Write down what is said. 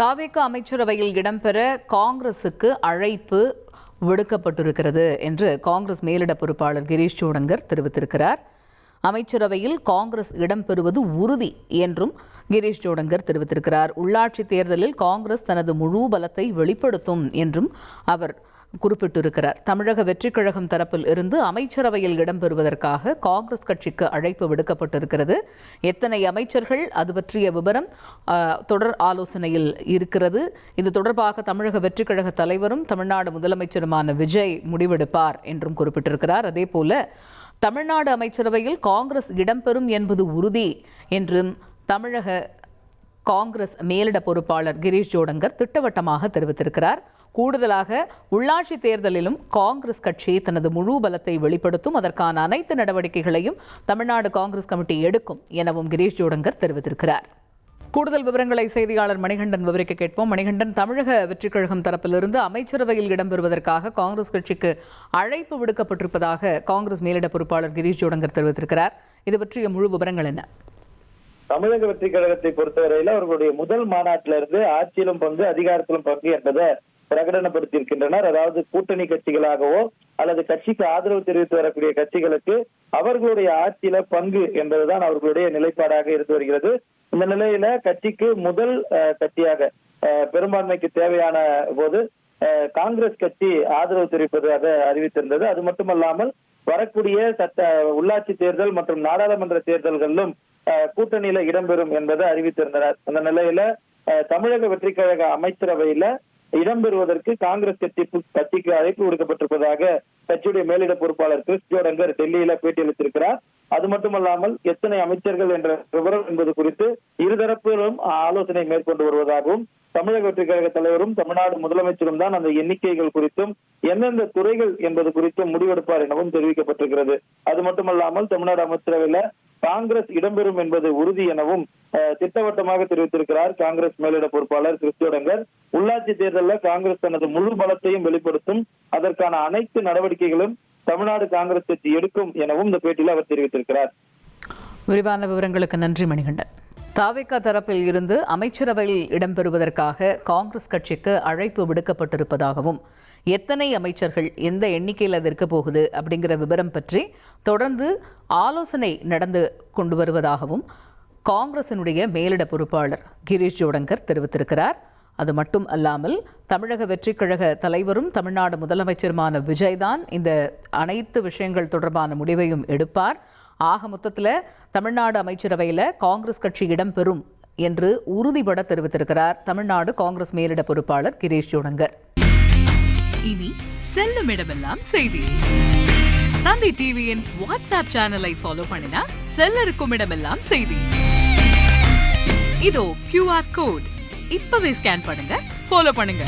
தவிக அமைச்சரவையில் இடம்பெற காங்கிரசுக்கு அழைப்பு விடுக்கப்பட்டிருக்கிறது என்று காங்கிரஸ் மேலிட பொறுப்பாளர் கிரீஷ் சோடங்கர் தெரிவித்திருக்கிறார். அமைச்சரவையில் காங்கிரஸ் இடம்பெறுவது உறுதி என்றும் கிரீஷ் சோடங்கர் தெரிவித்திருக்கிறார். உள்ளாட்சி தேர்தலில் காங்கிரஸ் தனது முழு பலத்தை வெளிப்படுத்தும் என்றும் அவர் குறிப்பிட்டிருக்கிறார். தமிழக வெற்றிக் கழகம் தரப்பில் இருந்து அமைச்சரவையில் இடம்பெறுவதற்காக காங்கிரஸ் கட்சிக்கு அழைப்பு விடுக்கப்பட்டிருக்கிறது. எத்தனை அமைச்சர்கள் அது பற்றிய விவரம் தொடர் ஆலோசனையில் இருக்கிறது. இது தொடர்பாக தமிழக வெற்றிக் கழக தலைவரும் தமிழ்நாடு முதலமைச்சருமான விஜய் முடிவெடுப்பார் என்றும் குறிப்பிட்டிருக்கிறார். அதேபோல தமிழ்நாடு அமைச்சரவையில் காங்கிரஸ் இடம்பெறும் என்பது உறுதி என்றும் தமிழக காங்கிரஸ் மேலிட பொறுப்பாளர் கிரீஷ் சோடங்கர் திட்டவட்டமாக தெரிவித்திருக்கிறார். கூடுதலாக உள்ளாட்சி தேர்தலிலும் காங்கிரஸ் கட்சி தனது முழு பலத்தை வெளிப்படுத்தும், அதற்கான அனைத்து நடவடிக்கைகளையும் தமிழ்நாடு காங்கிரஸ் கமிட்டி எடுக்கும் எனவும் கிரீஷ் சோடங்கர் தெரிவித்திருக்கிறார். கூடுதல் விவரங்களை செய்தியாளர் மணிகண்டன் விவரிக்க கேட்போம். மணிகண்டன், தமிழக வெற்றிக் கழகம் தரப்பிலிருந்து அமைச்சரவையில் இடம்பெறுவதற்காக காங்கிரஸ் கட்சிக்கு அழைப்பு விடுக்கப்பட்டிருப்பதாக காங்கிரஸ் மேலிட பொறுப்பாளர் கிரீஷ் சோடங்கர் தெரிவித்திருக்கிறார். இது பற்றிய முழு விவரங்கள் என்ன? தமிழக வெற்றிக் கழகத்தை பொறுத்தவரையில் அவர்களுடைய முதல் மாநாட்டிலிருந்து ஆட்சியிலும் பங்கு அதிகாரத்திலும் பங்கு என்பதை பிரகடனப்படுத்தியிருக்கின்றனர். அதாவது கூட்டணி கட்சிகளாகவோ அல்லது கட்சிக்கு ஆதரவு தெரிவித்து வரக்கூடிய கட்சிகளுக்கு அவர்களுடைய ஆட்சியில பங்கு என்பதுதான் அவர்களுடைய நிலைப்பாடாக இருந்து வருகிறது. இந்த நிலையில கட்சிக்கு முதல் கட்சியாக பெரும்பான்மைக்கு தேவையான போது காங்கிரஸ் கட்சி ஆதரவு தெரிவிப்பதாக அறிவித்திருந்தது. அது மட்டுமல்லாமல் வரக்கூடிய உள்ளாட்சி தேர்தல் மற்றும் நாடாளுமன்ற தேர்தல்களிலும் கூட்டணியில இடம்பெறும் என்பதை அறிவித்திருந்தனர். அந்த நிலையில தமிழக வெற்றிக் கழக அமைச்சரவையில இடம்பெறுவதற்கு காங்கிரஸ் கட்சிக்கு அழைப்பு விடுக்கப்பட்டிருப்பதாக கட்சியுடைய மேலிட பொறுப்பாளர் கிரீஷ் சோடங்கர் டெல்லியில பேட்டியளித்திருக்கிறார். அது மட்டுமல்லாமல் எத்தனை அமைச்சர்கள் என்ற விவரம் என்பது குறித்து இருதரப்பிலும் ஆலோசனை மேற்கொண்டு வருவதாகவும் தமிழக வெற்றிக் கழக தலைவரும் தமிழ்நாடு முதலமைச்சரும் தான் அந்த எண்ணிக்கைகள் குறித்தும் எந்தெந்த துறைகள் என்பது குறித்தும் முடிவெடுப்பார் எனவும் தெரிவிக்கப்பட்டிருக்கிறது. அது மட்டுமல்லாமல் தமிழ்நாடு அமைச்சரவையில காங்கிரஸ் இடம்பெறும் என்பது உறுதி எனவும் திட்டவட்டமாக தெரிவித்திருக்கிறார் காங்கிரஸ் மேலிட பொறுப்பாளர் கிரீஷ் சோடங்கர். உள்ளாட்சி தேர்தலில் காங்கிரஸ் தனது முழு பலத்தையும் வெளிப்படுத்தும், அதற்கான அனைத்து நடவடிக்கைகளும் தமிழ்நாடு காங்கிரஸ் கட்சி எடுக்கும் எனவும் இந்த பேட்டியில் அவர் தெரிவித்திருக்கிறார். விரிவான விவரங்களுக்கு நன்றி மணிகண்டன். தவிக தரப்பில் இருந்து அமைச்சரவையில் இடம்பெறுவதற்காக காங்கிரஸ் கட்சிக்கு அழைப்பு விடுக்கப்பட்டிருப்பதாகவும் எத்தனை அமைச்சர்கள் எந்த எண்ணிக்கையில் அது இருக்க போகுது அப்படிங்கிற விவரம் பற்றி தொடர்ந்து ஆலோசனை நடந்து கொண்டு வருவதாகவும் காங்கிரசினுடைய மேலிட பொறுப்பாளர் கிரீஷ் சோடங்கர் தெரிவித்திருக்கிறார். அது மட்டும் அல்லாமல் தமிழக வெற்றிக் கழக தலைவரும் தமிழ்நாடு முதலமைச்சருமான விஜய் தான் இந்த அனைத்து விஷயங்கள் தொடர்பான முடிவையும் எடுப்பார். ஆக மொத்தத்தில் தமிழ்நாடு அமைச்சரவையில் காங்கிரஸ் கட்சி இடம்பெறும் என்று உறுதிபட தெரிவித்திருக்கிறார் தமிழ்நாடு காங்கிரஸ் மேலிட பொறுப்பாளர் கிரீஷ் சோடங்கர். இனி செல்லும் இடமெல்லாம் செய்தி. தந்தை டிவியின் வாட்ஸ்அப் சேனலை ஃபாலோ பண்ணினா செல்ல இருக்கும் இடமெல்லாம் செய்தி. இதோ QR கோட் இப்பவே ஸ்கேன் பண்ணுங்க, ஃபாலோ பண்ணுங்க.